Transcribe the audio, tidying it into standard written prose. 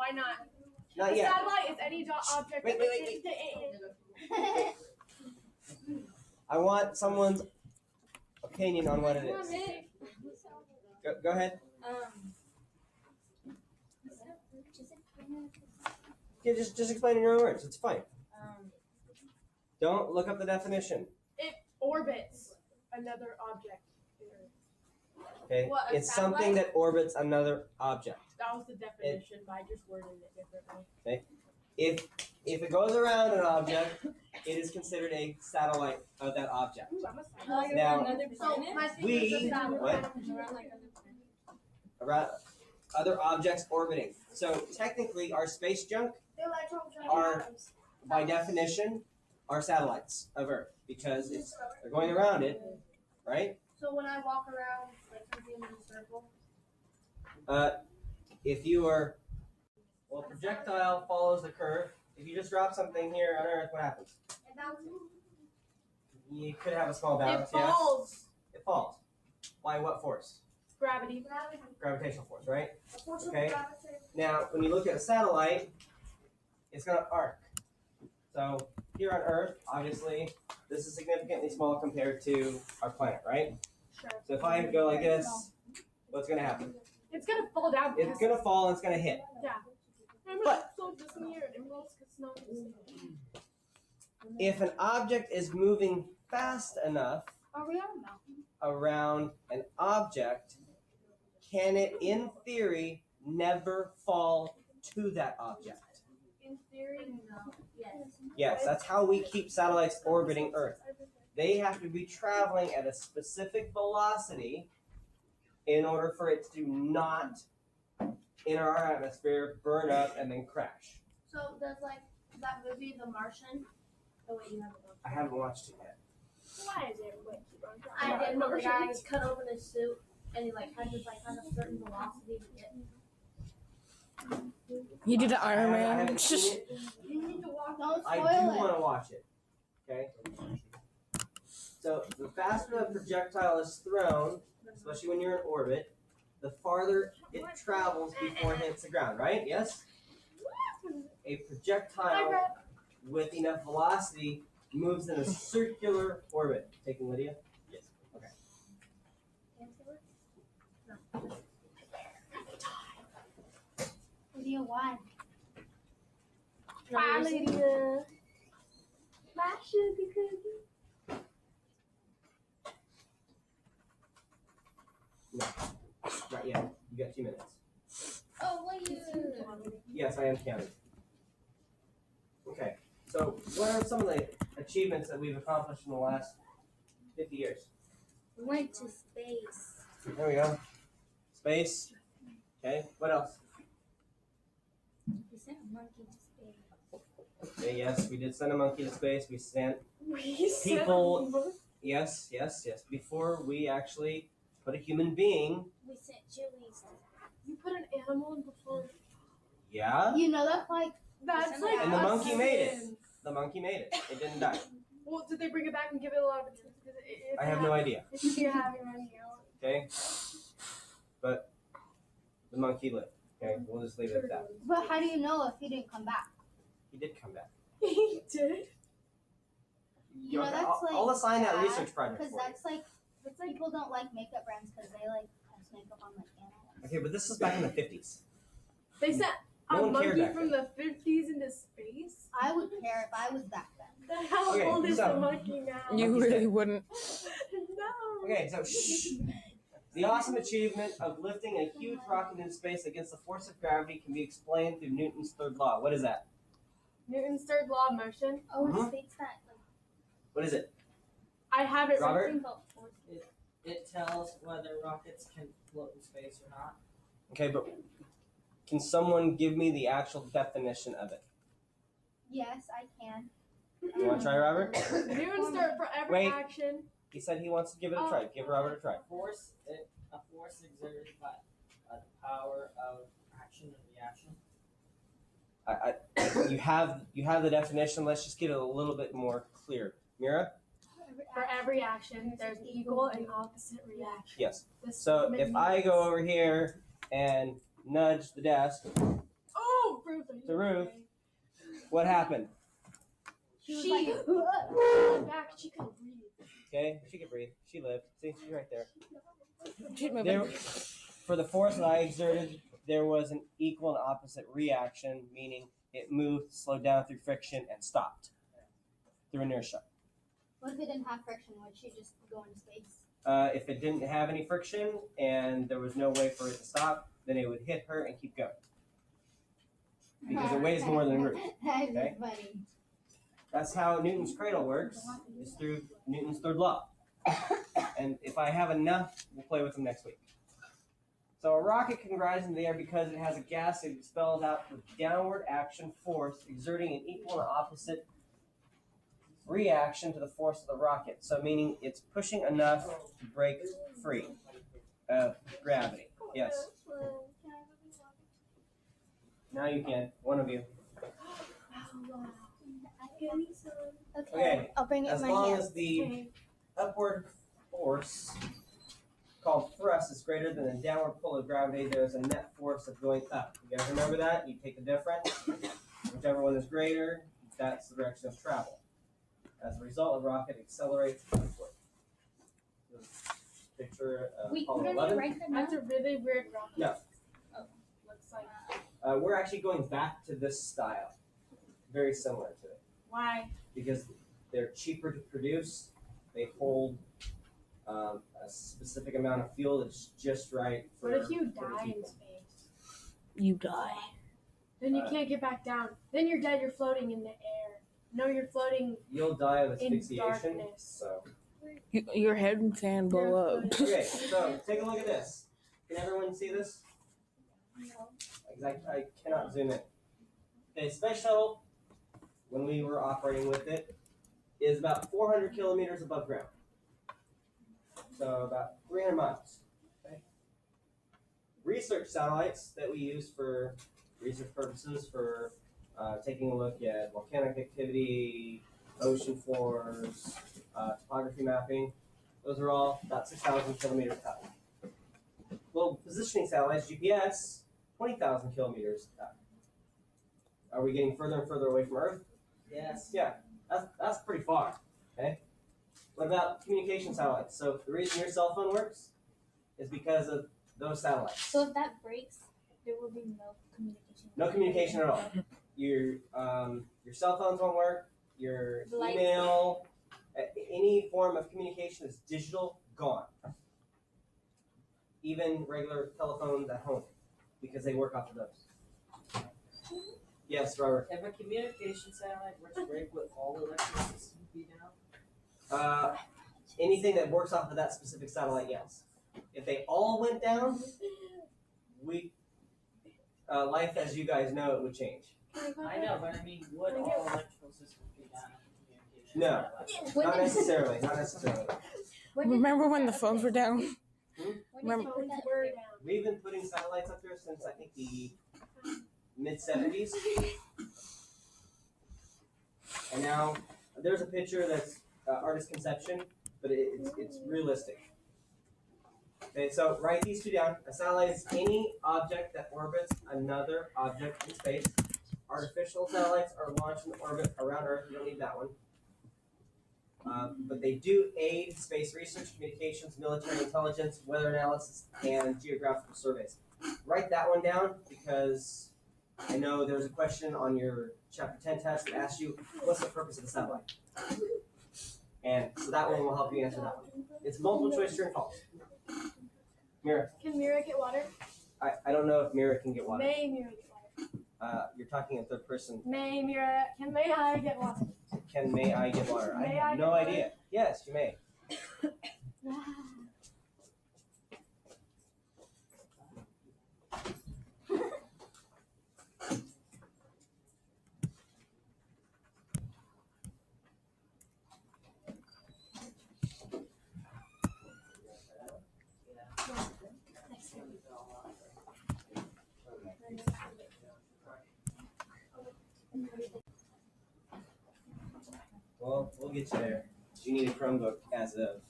Why not? Not A yet. satellite is any object. Wait. I want someone's opinion on what it is. Go ahead. Yeah, just explain in your own words. It's fine. Don't look up the definition. It orbits another object. Okay, What, it's something that orbits another object. That was the definition, but I just worded it differently. Okay, if it goes around an object, it is considered a satellite of that object. Ooh, I'm a satellite. Now, around other objects orbiting. So technically, our space junk are, by definition, are satellites of Earth because they're going around it, right? So when I walk around, like something in a circle. If you are, well, projectile follows the curve. If you just drop something here on Earth, what happens? It bounces. You could have a small bounce. It falls. Yes. It falls. Why? What force? Gravity. Gravitational force, right? A force of Okay. gravity. Now, when you look at a satellite, it's going to arc. So here on Earth, obviously, this is significantly small compared to our planet, right? Sure. So if I go like this, what's going to happen? It's gonna fall down. It's going to fall and it's going to hit. Yeah. But- so this near it impulse because no. If an object is moving fast enough Are we on a mountain? around an object, can it, in theory, never fall to that object? In theory, no. Yes. Yes, that's how we keep satellites orbiting Earth. They have to be traveling at a specific velocity in order for it to not enter our atmosphere, burn up, and then crash. So does like that movie, The Martian? Oh wait, you haven't watched it. I haven't watched it yet. Why is everybody keep on trying? I did. But the guy cut open his suit and he like had to like have a certain velocity to get. You did the Iron I Man. haven't seen it. You need to walk. Don't I spoil do it. want to watch it. Okay? So the faster a projectile is thrown, especially when you're in orbit, the farther it travels before it hits the ground, right? Yes? A projectile with enough velocity moves in a circular orbit. Taking Lydia? Yes. Okay. Lydia, why? Bye, Lydia. My sugar cookie. Not yet. You got 2 minutes. Oh, what are you doing? Yes, I am counting. Okay. So what are some of the achievements that we've accomplished in the last 50 years? We went to space. There we go. Space. Okay. What else? We sent a monkey to space. Okay, yes, we did send a monkey to space. We sent We People- yes. Before we actually put a human being. We sent chilies. You put an animal in before. Yeah. You know that's like That's like. And the monkey made it. Sin. The monkey made it. It didn't die. Well, did they bring it back and give it a lot of attention? I have no idea. If you have your money out. Okay. But the monkey lived. Okay. We'll just leave it at that. But how do you know if he didn't come back? He did come back. He did. You know, Okay, that's like I'll assign that bad, research project Because for you. that's like people don't like makeup brands because they like have makeup on like animals. Okay, but this is back in the 50s. They sent No a one cared monkey back from the 50s into space. I would care if I was back then. How Okay, old is so- the monkey now? You Monkey's really dead. wouldn't. No. Okay, so shh. The awesome achievement of lifting a huge rocket into space against the force of gravity can be explained through Newton's third law. What is that? Newton's third law of motion. Oh, Mhm. it states that like What is it? I have it. Robert? something about force. It tells whether rockets can float in space or not. Okay, but can someone give me the actual definition of it? Yes, I can. You want to try, Robert? Newton's third for every Wait. action. He said he wants to give it a try. Give Robert a try. A force exerted by the power of action and reaction. You have the definition. Let's just get it a little bit more clear. Mira? For every action, there's equal and opposite reaction. Yes. This So if I go over here and nudge the desk, Oh! to Ruth. What happened? She back. She couldn't breathe. Okay, she could breathe. She lived. See, she's right there. Keep moving. There, for the force that I exerted, there was an equal and opposite reaction, meaning it moved, slowed down through friction, and stopped through inertia. What if it didn't have friction? Would she just go into space? If it didn't have any friction and there was no way for it to stop, then it would hit her and keep going. Because it weighs more than Ruth. That is Okay. funny. That's how Newton's cradle works, is through Newton's third law. And if I have enough, we'll play with them next week. So a rocket can rise into the air because it has a gas that expels out the downward action force, exerting an equal and opposite reaction to the force of the rocket. So meaning it's pushing enough to break free of gravity. Yes. Now you can. One of you. Okay. I'll bring it in As my long hand. as the upward force called thrust is greater than the downward pull of gravity, there's a net force of going up. You guys remember that? You take the difference. Whichever one is greater, that's the direction of travel. As a result, the rocket accelerates upward. Picture Apollo 11. That's a really weird rocket. No. Oh, looks like. We're actually going back to this style. Very similar to it. Why? Because they're cheaper to produce. They hold a specific amount of fuel that's just right for. What if you for the die in people. space? You die. Then you can't get back down. Then you're dead. You're floating in the air. No, you're floating You'll die of in asphyxiation. darkness. So Your head can blow You're up. floating- okay, so take a look at this. Can everyone see this? I cannot zoom in. Okay, Space Shuttle, when we were operating with it, is about 400 kilometers above ground. So about 300 miles. Okay. Research satellites that we use for research purposes, for taking a look at volcanic activity, ocean floors, topography mapping, those are all about 6,000 kilometers up. Global positioning satellites, GPS, 20,000 kilometers up. Are we getting further and further away from Earth? Yes. Yeah, that's pretty far. Okay. What about communication satellites? So the reason your cell phone works is because of those satellites. So if that breaks, there will be no communication. No communication at all. Your cell phones won't work. Your The lights. email, any form of communication is digital, gone. Even regular telephones at home, because they work off of those. Yes, Robert. If a communication satellite were to break, would all the electric system be down? Anything that works off of that specific satellite, yes. If they all went down, life as you guys know it would change. I know, but I mean, would all electrical systems be down if a communication No. satellite? Not necessarily. Not necessarily. Remember when the phones were down? Remember. Phones were down. We've been putting satellites up there since I think the mid-70s. And now there's a picture that's artist conception, but it's realistic. Okay, so write these two down. A satellite is any object that orbits another object in space. Artificial satellites are launched in orbit around Earth. You don't need that one. But they do aid space research, communications, military intelligence, weather analysis, and geographical surveys. Write that one down because I know there's a question on your Chapter 10 test that asks you, what's the purpose of the satellite? And so that one will help you answer that one. It's multiple choice true and false. Mira, Can Mira get water? I don't know if Mira can get water. May Mira get water? You're talking in third person. May I get water? May I get water? I May I have get no water? idea. Yes, you may. Well, we'll get you there. You need a Chromebook as of